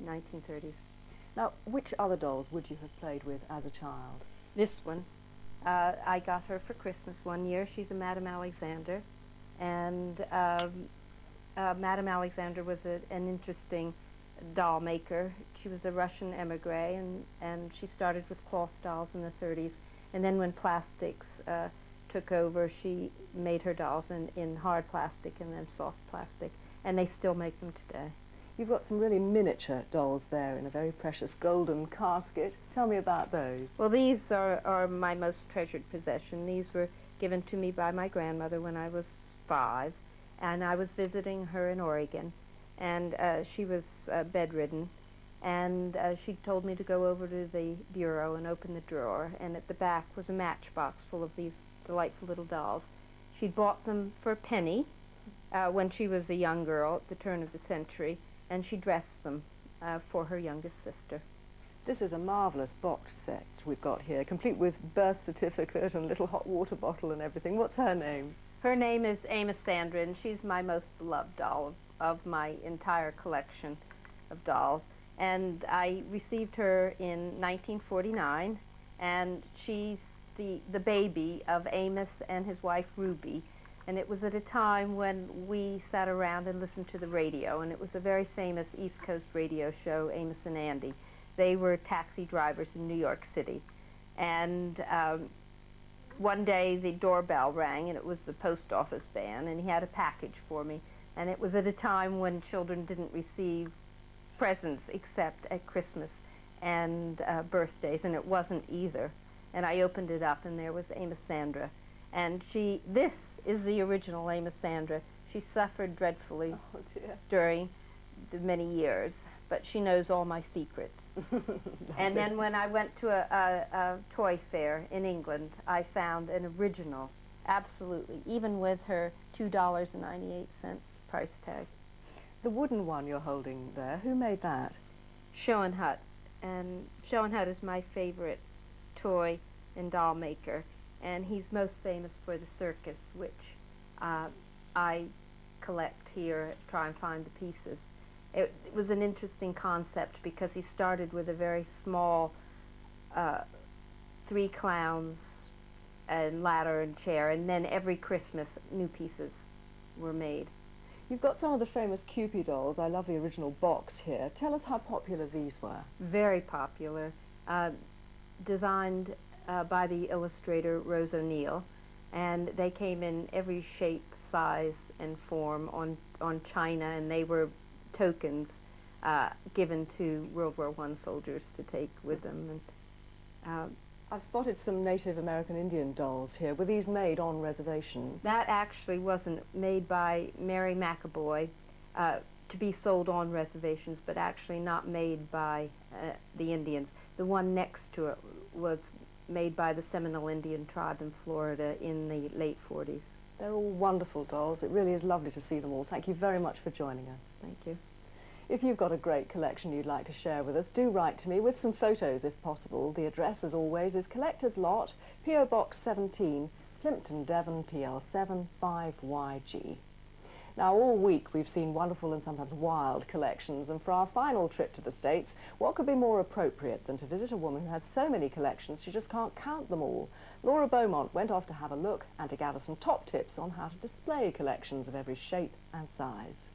1930s. Now, which other dolls would you have played with as a child? This one, I got her for Christmas one year. She's a Madame Alexander, and Madame Alexander was an interesting doll maker. She was a Russian emigre, and she started with cloth dolls in the 30s, and then when plastics took over, she made her dolls in hard plastic and then soft plastic, and they still make them today. You've got some really miniature dolls there in a very precious golden casket. Tell me about those. Well, these are my most treasured possession. These were given to me by my grandmother when I was 5, and I was visiting her in Oregon, and she was bedridden, and she told me to go over to the bureau and open the drawer, and at the back was a matchbox full of these delightful little dolls. She'd bought them for a penny when she was a young girl at the turn of the century, and she dressed them for her youngest sister. This is a marvellous box set we've got here, complete with birth certificate and little hot water bottle and everything. What's her name? Her name is Amos Sandra, and she's my most beloved doll of my entire collection of dolls. And I received her in 1949, and she's the baby of Amos and his wife Ruby. And it was at a time when we sat around and listened to the radio, and it was a very famous East Coast radio show, Amos and Andy. They were taxi drivers in New York City. And one day the doorbell rang, and it was the post office van, and he had a package for me. And it was at a time when children didn't receive presents except at Christmas and birthdays, and it wasn't either. And I opened it up, and there was Amos Sandra. And this is the original Amos Sandra. She suffered dreadfully during the many years, but she knows all my secrets. And then when I went to a toy fair in England, I found an original, absolutely, even with her $2.98 price tag. The wooden one you're holding there, who made that? Schoenhut. And Schoenhut is my favorite toy and doll maker. And he's most famous for the circus, which I collect here, try and find the pieces. It was an interesting concept because he started with a very small 3 clowns and ladder and chair, and then every Christmas new pieces were made. You've got some of the famous Kewpie dolls. I love the original box here. Tell us how popular these were. Very popular. Designed by the illustrator Rose O'Neill, and they came in every shape, size, and form on china, and they were tokens given to World War I soldiers to take with them. And I've spotted some Native American Indian dolls here. Were these made on reservations? that actually wasn't made by Mary McAvoy to be sold on reservations, but actually not made by the Indians. The one next to it was made by the Seminole Indian tribe in Florida in the late 40s. They're all wonderful dolls. It really is lovely to see them all. Thank you very much for joining us. Thank you. If you've got a great collection you'd like to share with us, do write to me with some photos if possible. The address, as always, is Collector's Lot, P.O. Box 17, Plympton, Devon, PL7 5YG. Now, all week we've seen wonderful and sometimes wild collections, and for our final trip to the States, what could be more appropriate than to visit a woman who has so many collections she just can't count them all? Laura Beaumont went off to have a look and to gather some top tips on how to display collections of every shape and size.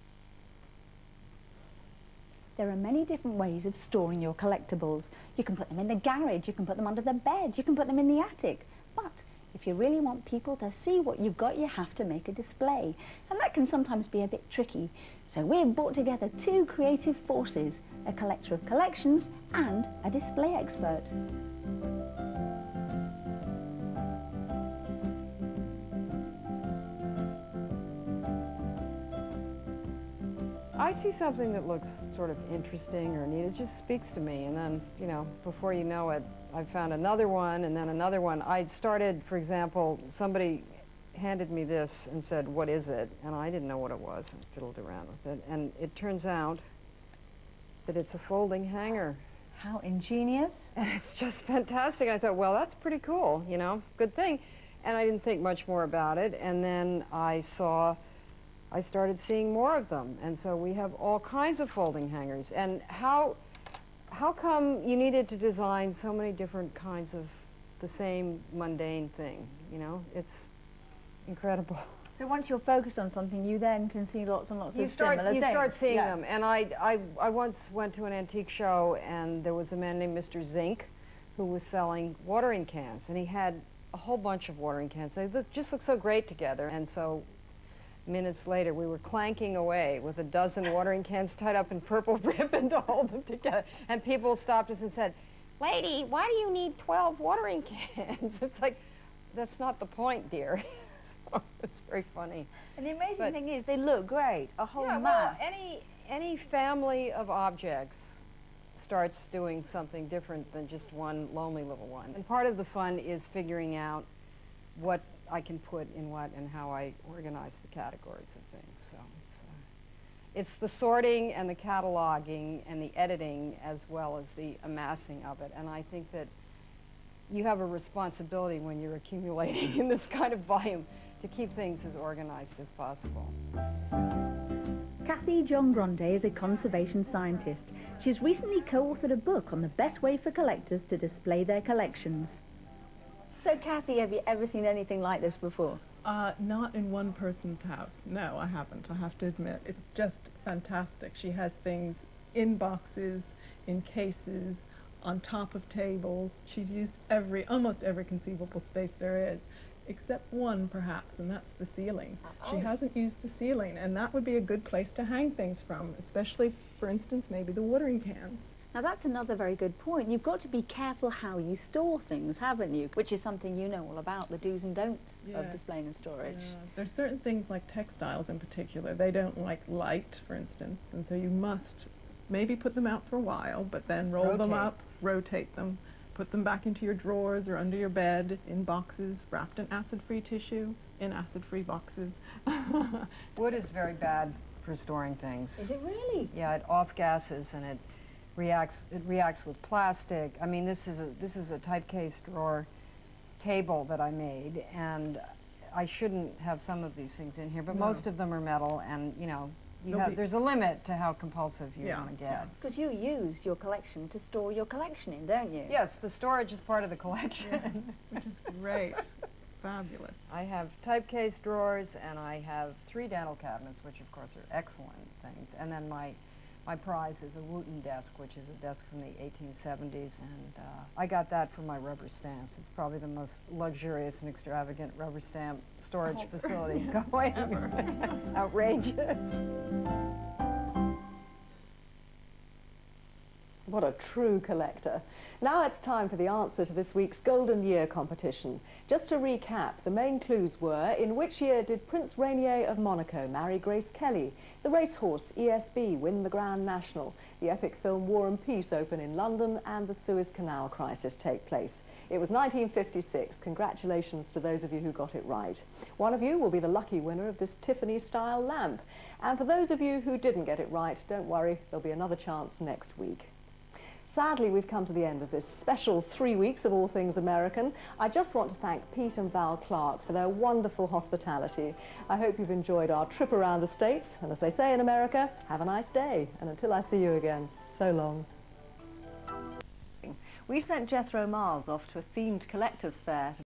There are many different ways of storing your collectibles. You can put them in the garage, you can put them under the bed, you can put them in the attic. But if you really want people to see what you've got, you have to make a display. And that can sometimes be a bit tricky. So we've brought together 2 creative forces, a collector of collections and a display expert. I see something that looks sort of interesting or neat. It just speaks to me, and then, you know, before you know it, I found another one, and then another one. I started, for example, somebody handed me this and said, "What is it?" And I didn't know what it was, and fiddled around with it. And it turns out that it's a folding hanger. How ingenious. And it's just fantastic. I thought, well, that's pretty cool, you know, good thing. And I didn't think much more about it. And then I saw I started seeing more of them. And so we have all kinds of folding hangers. And how come you needed to design so many different kinds of the same mundane thing, you know? It's incredible. So once you're focused on something, you then can see lots and lots of similar things. You start seeing Yeah. them. And I once went to an antique show, and there was a man named Mr. Zink who was selling watering cans, and he had a whole bunch of watering cans. They just looked so great together. And so minutes later, we were clanking away with a dozen watering cans tied up in purple ribbon to hold them together. And people stopped us and said, "Lady, why do you need 12 watering cans?" It's like, that's not the point, dear. So it's very funny. And the amazing thing is, they look great. A whole Yeah, mass. well, any family of objects starts doing something different than just one lonely little one. And part of the fun is figuring out what I can put in what and how I organize the categories of things. So it's the sorting and the cataloging and the editing as well as the amassing of it. And I think that you have a responsibility when you're accumulating in this kind of volume to keep things as organized as possible. Kathy John Grande is a conservation scientist. She's recently co-authored a book on the best way for collectors to display their collections. So Kathy, have you ever seen anything like this before? Not in one person's house. No, I haven't. I have to admit. It's just fantastic. She has things in boxes, in cases, on top of tables. She's used almost every conceivable space there is, except one perhaps, and that's the ceiling. She hasn't used the ceiling, and that would be a good place to hang things from, especially, for instance, maybe the watering cans. Now that's another very good point. You've got to be careful how you store things, haven't you? Which is something you know all about, the do's and don'ts of Yes. displaying and storage. There's certain things like textiles in particular. They don't like light, for instance, and so you must maybe put them out for a while, but then roll them up, rotate them, put them back into your drawers or under your bed in boxes wrapped in acid-free tissue, in acid-free boxes. Wood is very bad for storing things. Is it really? Yeah, it off-gases and it reacts with plastic. I mean, this is a type case drawer table that I made, and I shouldn't have some of these things in here, but No. most of them are metal, and you know, They'll there's a limit to how compulsive you Yeah, want to get. Because you used your collection to store your collection in, don't you? Yes, the storage is part of the collection. Which is great. Fabulous. I have type case drawers, and I have 3 dental cabinets, which of course are excellent things, and then my prize is a Wooten desk, which is a desk from the 1870s, and I got that from my rubber stamps. It's probably the most luxurious and extravagant rubber stamp storage facility going. Outrageous. What a true collector. Now it's time for the answer to this week's Golden Year competition. Just to recap, the main clues were: in which year did Prince Rainier of Monaco marry Grace Kelly? The racehorse ESB win the Grand National? The epic film War and Peace open in London? And the Suez Canal crisis take place? It was 1956. Congratulations to those of you who got it right. One of you will be the lucky winner of this Tiffany-style lamp. And for those of you who didn't get it right, don't worry, there'll be another chance next week. Sadly, we've come to the end of this special 3 weeks of All Things American. I just want to thank Pete and Val Clark for their wonderful hospitality. I hope you've enjoyed our trip around the States, and as they say in America, have a nice day. And until I see you again, so long. We sent Jethro Miles off to a themed collector's fair to